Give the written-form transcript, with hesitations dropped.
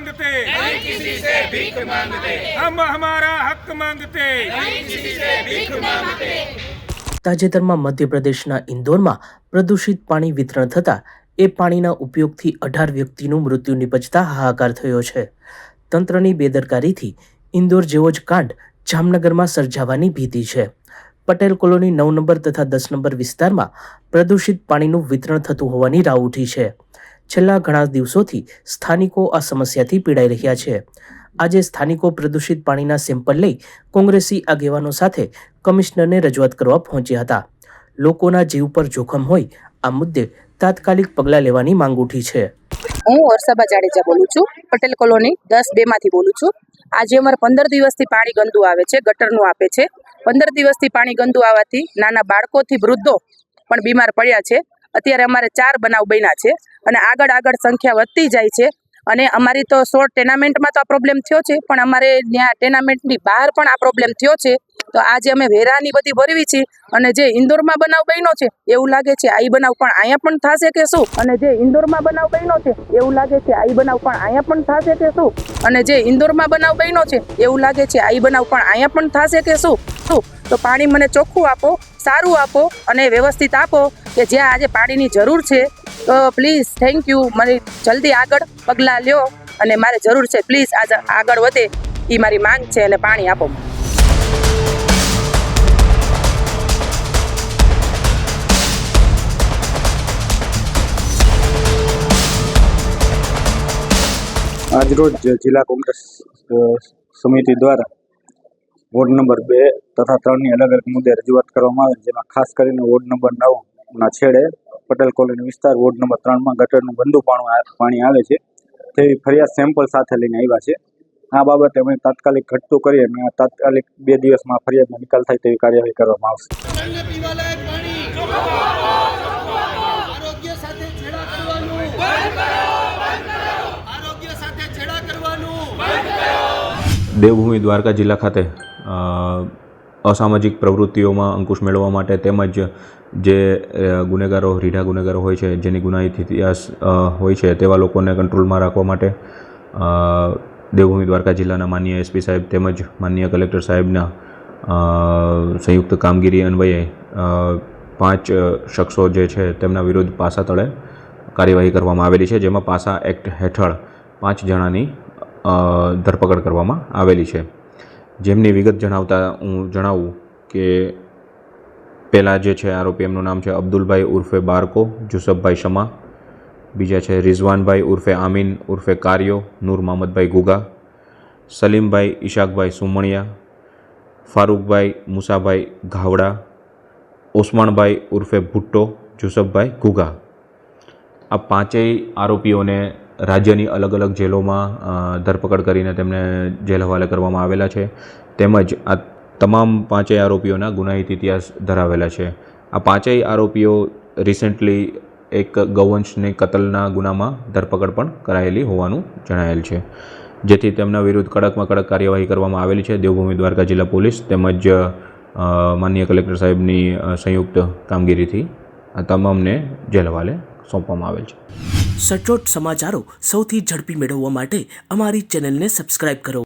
मांगते, नहीं किसी से भीख मांगते, हम हमारा हक मांगते, नहीं किसी से भीख मांगते। તાજેતરમાં મધ્યપ્રદેશના ઇન્દોરમાં પ્રદૂષિત પાણી વિતરણ થતાં એ પાણીના ઉપયોગથી 18 વ્યક્તિનું મૃત્યુ નિપજતા હાહાકાર થયો છે. તંત્રની બેદરકારીથી ઇન્દોર જેવો જ કાંડ જામનગરમાં સર્જાવાની ભીતિ છે. પટેલ કોલોની 9 નંબર તથા 10 નંબર વિસ્તારમાં પ્રદૂષિત પાણીનું વિતરણ થતું હોવાની રાવ ઉઠી છે. છેલ્લા ઘણા દિવસોથી સ્થાનિકો આ સમસ્યાથી પીડાઈ રહ્યા છે. આજે સ્થાનિકો પ્રદૂષિત પાણીના સેમ્પલ લઈ કોંગ્રેસી આગેવાનો સાથે કમિશનરને રજૂઆત કરવા પહોંચ્યા હતા. લોકોના જીવ પર જોખમ હોય આ મુદ્દે તાત્કાલિક પગલાં લેવાની માંગ ઉઠી છે. હું હર્ષાબા જાડેજા બોલું છું. પટેલ કોલોની 10-2 માંથી બોલું છું. આજે અમારે 15 દિવસથી પાણી ગંદુ આવે છે, ગટરનું આપે છે. 15 દિવસથી પાણી ગંદુ આવવાથી નાના બાળકોથી વૃદ્ધો પણ બીમાર પડ્યા છે. અત્યારે અમારે 4 બનાવ બન્યા છે અને આગળ સંખ્યા વધતી જાય છે. અને અમારી તો શોર્ટ ટેનામેન્ટમાં તો આ પ્રોબ્લેમ થયો છે, પણ અમારે ત્યાં ટેનામેન્ટની બહાર પણ આ પ્રોબ્લેમ થયો છે. તો આજે અમે વેરાની બધી ભરવી છે અને જે ઇન્દોરમાં બનાવ બન્યો છે એવું લાગે છે આ બનાવ પણ અહીંયા પણ થશે કે શું? અને જે ઇન્દોરમાં બનાવ બન્યો છે એવું લાગે છે આ બનાવ પણ અહીંયા પણ થશે કે શું? અને જે ઇન્દોરમાં બનાવ બન્યો છે એવું લાગે છે આ બનાવ પણ અહીંયા પણ થશે કે શું? તો પાણી મને ચોખ્ખું આપો, સારું આપો અને વ્યવસ્થિત આપો કે જ્યાં આજે પાણીની જરૂર છે. તો પ્લીઝ થેન્ક યુ, મને જલ્દી આગળ પગલાં લ્યો અને મારે જરૂર છે. પ્લીઝ આજે આગળ વધે એ મારી માંગ છે અને પાણી આપો. આજરોજ જિલ્લા કોંગ્રેસ સમિતિ દ્વારા વોર્ડ નંબર 2 તથા 3ની અલગ અલગ મુદ્દે રજૂઆત કરવામાં આવે, જેમાં ખાસ કરીને વોર્ડ નંબર 9ના છેડે પટેલ કોલોની વિસ્તાર વોર્ડ નંબર 3માં ગટરનું ગંદુ પાણી આવે છે તેવી ફરિયાદ સેમ્પલ સાથે લઈને આવ્યા છે. આ બાબતે અમે તાત્કાલિક ઘટતું કરી અને તાત્કાલિક 2 દિવસમાં ફરિયાદનો નિકાલ થાય તેવી કાર્યવાહી કરવામાં આવશે. દેવભૂમિ દ્વારકા જિલ્લા ખાતે અસામાજિક પ્રવૃત્તિઓમાં અંકુશ મેળવવા માટે તેમજ જે ગુનેગારો, રીઢા ગુનેગારો હોય છે, જેની ગુનાહિત ઇતિહાસ હોય છે, તેવા લોકોને કંટ્રોલમાં રાખવા માટે દેવભૂમિ દ્વારકા જિલ્લાના માનનીય એસપી સાહેબ તેમજ માનનીય કલેક્ટર સાહેબના સંયુક્ત કામગીરી અન્વયે 5 શખ્સો જે છે તેમના વિરુદ્ધ પાસા તળે કાર્યવાહી કરવામાં આવેલી છે, જેમાં પાસા એક્ટ હેઠળ 5 જણાની ધરપકડ કરવામાં આવેલી છે. જેમની વિગત જણાવતા હું જણાવું કે પહેલાં જે છે આરોપી, એમનું નામ છે અબ્દુલભાઈ ઉર્ફે બારકો, જુસફભાઈ શમા. બીજા છે રિઝવાનભાઈ ઉર્ફે આમીન ઉર્ફે કાર્યો, નૂર મહમદભાઈ ગુગા, સલીમભાઈ ઈશાકભાઈ સુમણિયા, ફારૂકભાઈ મુસાભાઈ ઘાવડા, ઓસમાણભાઈ ઉર્ફે ભુટ્ટો, જુસફભાઈ ગુગા. આ 5 આરોપીઓને રાજ્યની અલગ અલગ જેલોમાં ધરપકડ કરીને તેમને જેલ હવાલે કરવામાં આવેલા છે. તેમજ આ તમામ 5 આરોપીઓના ગુનાહિત ઇતિહાસ ધરાવેલા છે. આ 5 આરોપીઓ રિસેન્ટલી એક ગૌવંશની કતલના ગુનામાં ધરપકડ પણ કરાયેલી હોવાનું જણાયેલ છે, જેથી તેમના વિરુદ્ધ કડકમાં કડક કાર્યવાહી કરવામાં આવેલી છે. દેવભૂમિ દ્વારકા જિલ્લા પોલીસ તેમજ માનનીય કલેક્ટર સાહેબની સંયુક્ત કામગીરીથી આ તમામને જેલ હવાલે સોંપવામાં આવેલ છે. સચોટ સમાચારો સૌથી ઝડપી મેળવવા માટે અમારી ચેનલને સબસ્ક્રાઇબ કરો.